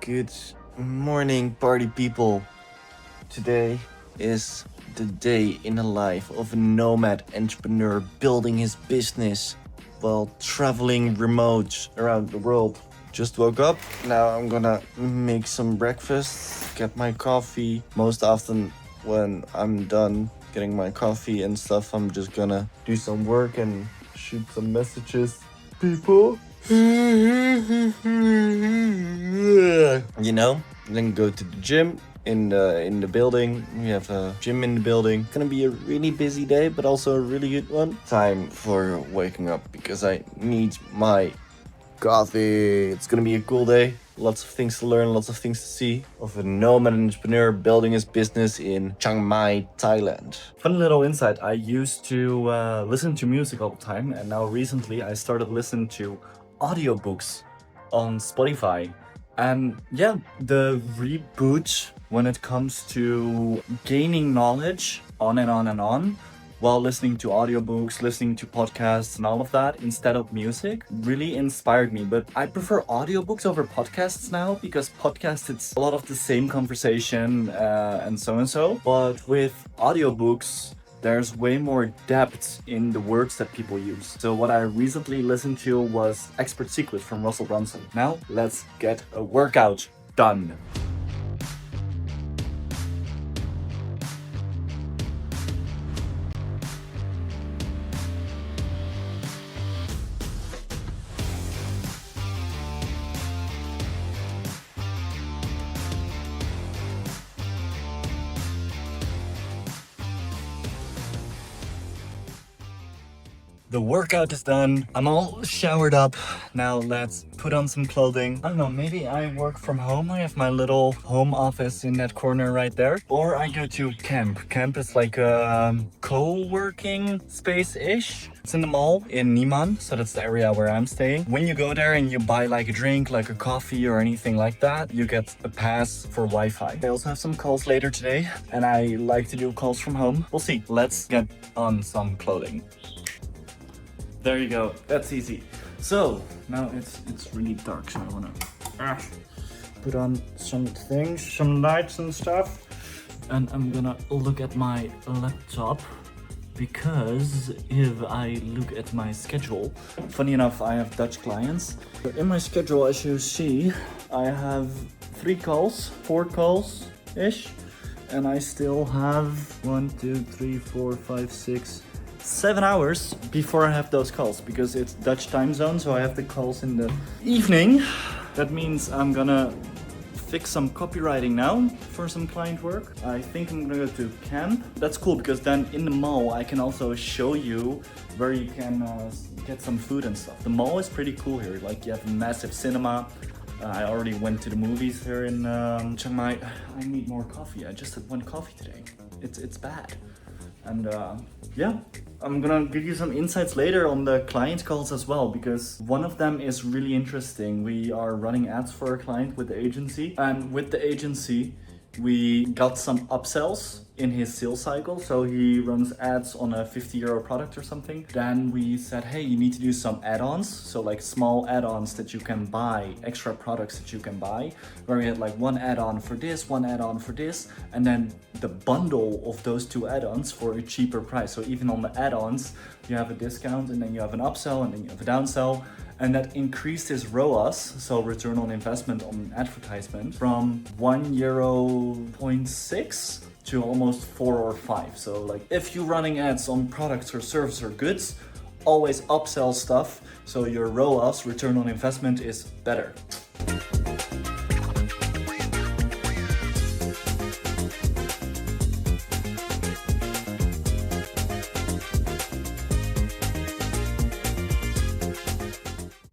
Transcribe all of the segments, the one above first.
Good morning, party people. Today is the day in the life of a nomad entrepreneur building his business while traveling remote around the world. Just woke up. Now I'm gonna make some breakfast, get my coffee. Most often when I'm done getting my coffee and stuff, I'm just gonna do some work and shoot some messages. People. Then go to the gym in the building. We have a gym in the building. Gonna be a really busy day, but also a really good one. Time for waking up because I need my coffee. It's gonna be a cool day. Lots of things to learn, lots of things to see. Of a nomad entrepreneur building his business in Chiang Mai, Thailand. Fun little insight. I used to listen to music all the time, and now recently I started listening to audiobooks on Spotify. And yeah, the reboot when it comes to gaining knowledge on and on and on while listening to audiobooks, listening to podcasts and all of that instead of music really inspired me. But I prefer audiobooks over podcasts now because podcasts, it's a lot of the same conversation and so. But with audiobooks, there's way more depth in the words that people use. So what I recently listened to was Expert Secret from Russell Brunson. Now let's get a workout done. The workout is done. I'm all showered up. Now let's put on some clothing. I don't know, maybe I work from home. I have my little home office in that corner right there. Or I go to camp. Camp is like a co-working space-ish. It's in the mall in Nimman, so that's the area where I'm staying. When you go there and you buy like a drink, like a coffee or anything like that, you get a pass for Wi-Fi. I also have some calls later today, and I like to do calls from home. We'll see. Let's get on some clothing. There you go, that's easy. So, now it's really dark, so I wanna put on some things, some lights and stuff. And I'm gonna look at my laptop because if I look at my schedule, funny enough, I have Dutch clients. In my schedule, as you see, I have 4 calls-ish, and I still have 7 hours before I have those calls because it's Dutch time zone, so I have the calls in the evening. That means I'm gonna fix some copywriting now for some client work. I think I'm gonna go to camp. That's cool because then in the mall I can also show you where you can get some food and stuff. The mall is pretty cool here. Like you have a massive cinema. I already went to the movies here in Chiang Mai. I need more coffee. I just had 1 coffee today. It's bad. And yeah, I'm gonna give you some insights later on the client calls as well, because one of them is really interesting. We are running ads for a client with the agency, and with the agency we got some upsells in his sales cycle. So he runs ads on a 50 euro product or something. Then we said, hey, you need to do some add-ons. So like small add-ons that you can buy, extra products that you can buy, where we had like 1 add-on for this, 1 add-on for this, and then the bundle of those 2 add-ons for a cheaper price. So even on the add-ons, you have a discount, and then you have an upsell, and then you have a downsell. And that increased his ROAS, so return on investment on advertisement, from €1.6 to almost 4 or 5. So like if you're running ads on products or services or goods, always upsell stuff so your ROAS, return on investment, is better.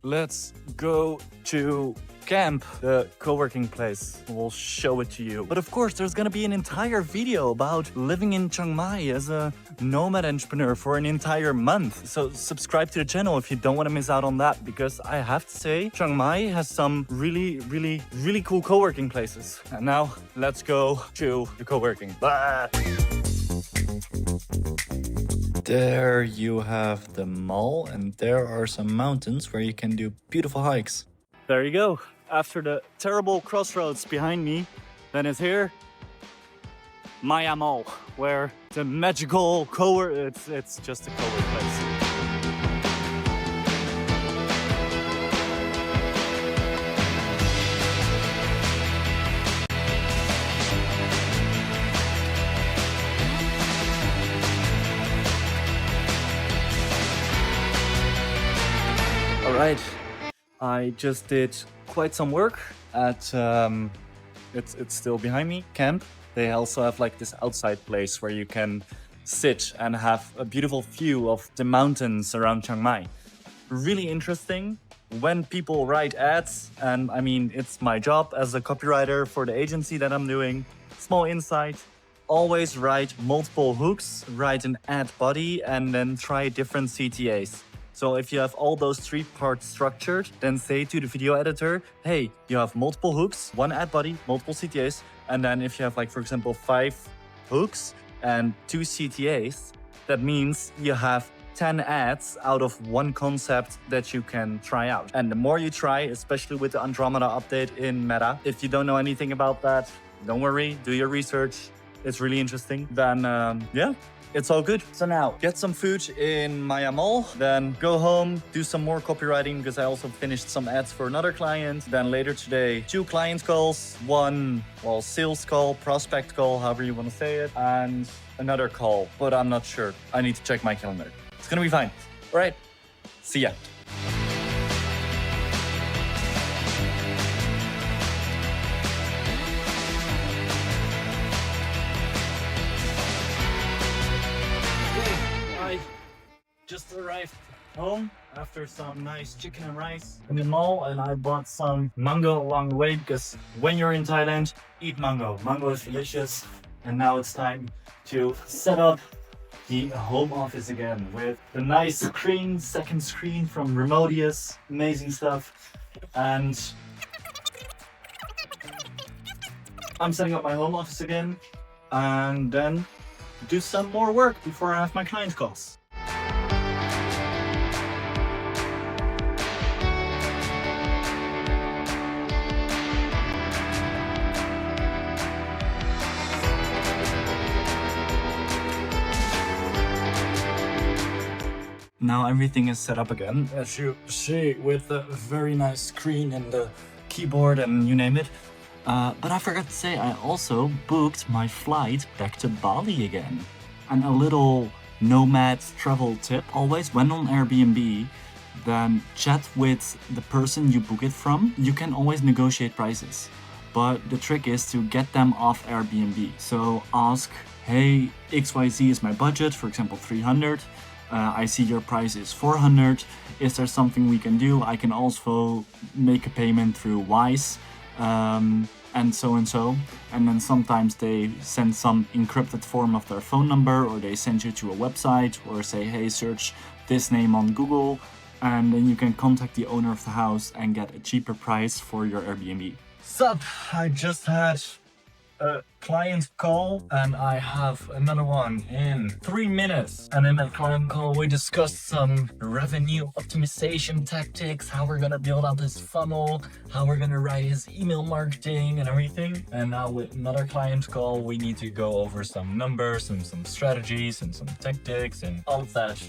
Let's go to camp, the co-working place. We'll show it to you. But of course, there's gonna be an entire video about living in Chiang Mai as a nomad entrepreneur for an entire month. So subscribe to the channel if you don't want to miss out on that, because I have to say, Chiang Mai has some really cool co-working places. And now let's go to the co-working. Bye. There you have the mall, and there are some mountains where you can do beautiful hikes. There you go. after the terrible crossroads behind me, then it's here, Maya Mall, where the magical it's just a co-work place. Alright, I just did quite some work at, it's still behind me, camp. They also have like this outside place where you can sit and have a beautiful view of the mountains around Chiang Mai. Really interesting when people write ads, and I mean, it's my job as a copywriter for the agency that I'm doing. Small insight, always write multiple hooks, write an ad body, and then try different CTAs. So if you have all those 3 parts structured, then say to the video editor, hey, you have multiple hooks, 1 ad body, multiple CTAs. And then if you have like, for example, 5 hooks and 2 CTAs, that means you have 10 ads out of 1 concept that you can try out. And the more you try, especially with the Andromeda update in Meta, if you don't know anything about that, don't worry, do your research. It's really interesting. Then, yeah. It's all good. So now, get some food in Maya Mall, then go home, do some more copywriting because I also finished some ads for another client. Then later today, 2 client calls, 1, well, sales call, prospect call, however you want to say it, and another call, but I'm not sure. I need to check my calendar. It's gonna be fine. All right, see ya. I just arrived home after some nice chicken and rice in the mall, and I bought some mango along the way because when you're in Thailand, eat mango. Mango is delicious, and now it's time to set up the home office again with the nice screen, second screen from Remodius, amazing stuff. And I'm setting up my home office again, and then do some more work before I have my client calls. Now everything is set up again, as you see, with a very nice screen and the keyboard and you name it. But I forgot to say, I also booked my flight back to Bali again. And a little Nomad travel tip, always when on Airbnb, then chat with the person you book it from. You can always negotiate prices. But the trick is to get them off Airbnb. So ask, hey, XYZ is my budget, for example, 300. I see your price is 400. Is there something we can do? I can also make a payment through WiFi. And so. And then sometimes they send some encrypted form of their phone number, or they send you to a website, or say, hey, search this name on Google, and then you can contact the owner of the house and get a cheaper price for your Airbnb. Sup, I just had a client call and I have another one in 3 minutes. And in that client call we discussed some revenue optimization tactics, how we're gonna build out his funnel, how we're gonna write his email marketing and everything. And now with another client call we need to go over some numbers and some strategies and some tactics and all of that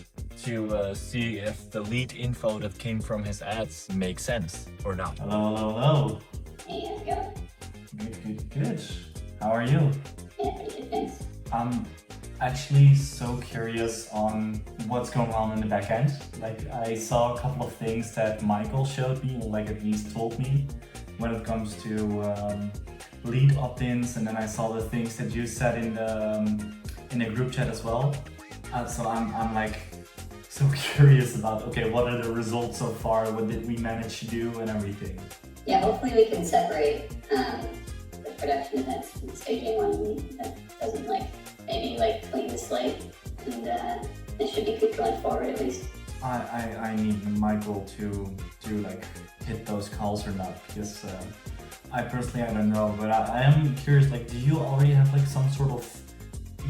to see if the lead info that came from his ads makes sense or not. Hello. Hey, how's it going? Good. How are you? Yeah, pretty good, thanks. I'm actually so curious on what's going on in the back end. Like, I saw a couple of things that Michael showed me, or like at least told me, when it comes to lead opt-ins, and then I saw the things that you said in the group chat as well. So I'm like so curious about, okay, what are the results so far? What did we manage to do and everything? Yeah, hopefully we can separate the production events from the staging one that doesn't maybe clean the slate, and it should be good going forward at least. I need Michael to like hit those calls or not, because I personally I don't know, but I am curious, like, do you already have like some sort of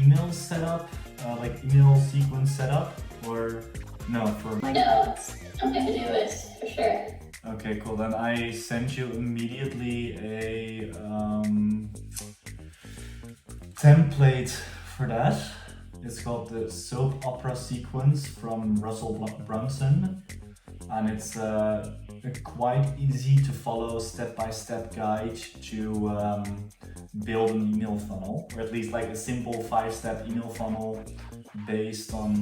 email setup, like email sequence set up, or no? No, it's something to do with, for sure. Okay, cool. Then I sent you immediately a template for that. It's called the soap opera sequence from Russell Brunson, and it's a quite easy to follow step-by-step guide to build an email funnel, or at least like a simple 5-step email funnel based on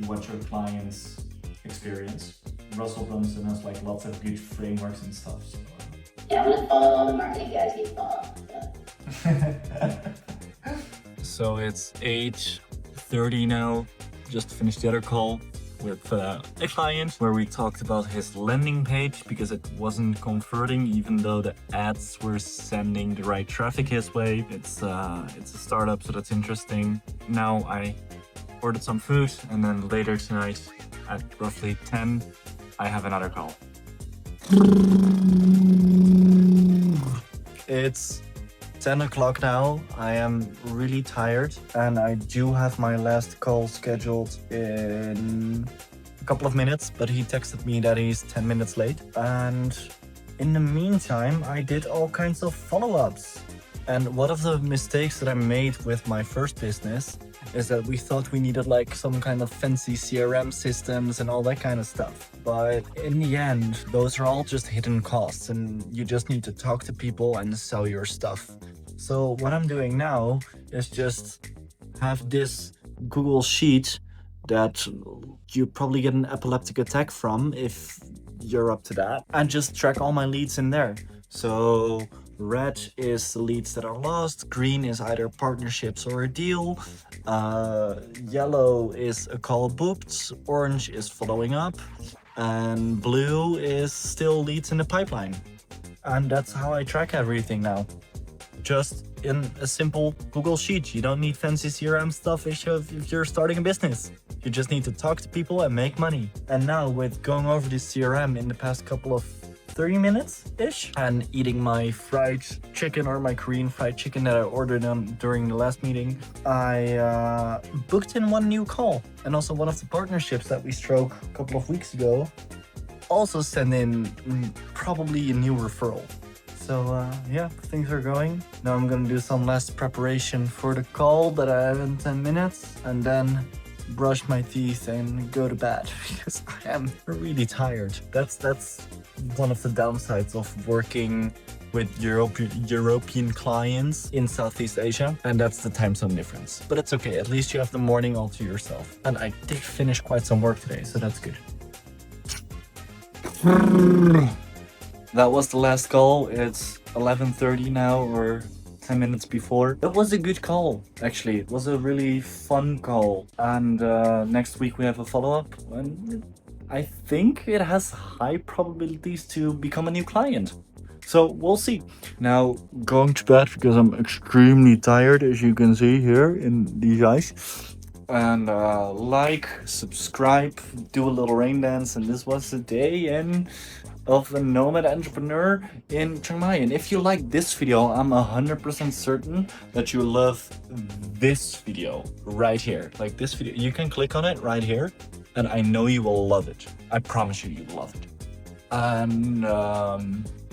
what your clients experience. Russell Brunson has like lots of good frameworks and stuff. So, yeah, I'm gonna follow all the marketing guys you follow. So it's 8:30 now. Just finished the other call with a client where we talked about his landing page because it wasn't converting even though the ads were sending the right traffic his way. It's a startup, so that's interesting. Now I ordered some food, and then later tonight at roughly 10 I have another call. It's 10 o'clock now. I am really tired, and I do have my last call scheduled in a couple of minutes, but he texted me that he's 10 minutes late. And in the meantime, I did all kinds of follow-ups. And one of the mistakes that I made with my first business is that we thought we needed like some kind of fancy CRM systems and all that kind of stuff. But in the end, those are all just hidden costs, and you just need to talk to people and sell your stuff. So what I'm doing now is just have this Google Sheet that you probably get an epileptic attack from if you're up to that, and just track all my leads in there. So red is the leads that are lost, green is either partnerships or a deal, yellow is a call booked, orange is following up, and blue is still leads in the pipeline. And that's how I track everything now. Just in a simple Google Sheet. You don't need fancy CRM stuff if you're starting a business. You just need to talk to people and make money. And now with going over the CRM in the past couple of 30 minutes-ish and eating my fried chicken or my Korean fried chicken that I ordered during the last meeting, I booked in one new call. And also one of the partnerships that we struck a couple of weeks ago also sent in probably a new referral. So yeah, things are going. Now I'm gonna do some last preparation for the call that I have in 10 minutes, and then brush my teeth and go to bed because I am really tired. That's one of the downsides of working with European clients in Southeast Asia, and that's the time zone difference. But it's okay, at least you have the morning all to yourself. And I did finish quite some work today, so that's good. That was the last call. It's 11:30 now, or 10 minutes before. It was a good call, actually. It was a really fun call. And next week we have a follow-up. And I think it has high probabilities to become a new client. So we'll see. Now going to bed because I'm extremely tired, as you can see here in these eyes. And like, subscribe, do a little rain dance. And this was the day of a nomad entrepreneur in Chiang Mai. And if you like this video, I'm 100% certain that you love this video right here. Like this video, you can click on it right here, and I know you will love it. I promise you, you will love it. And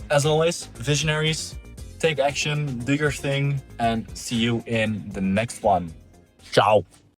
as always, visionaries, take action, do your thing, and see you in the next one. Ciao.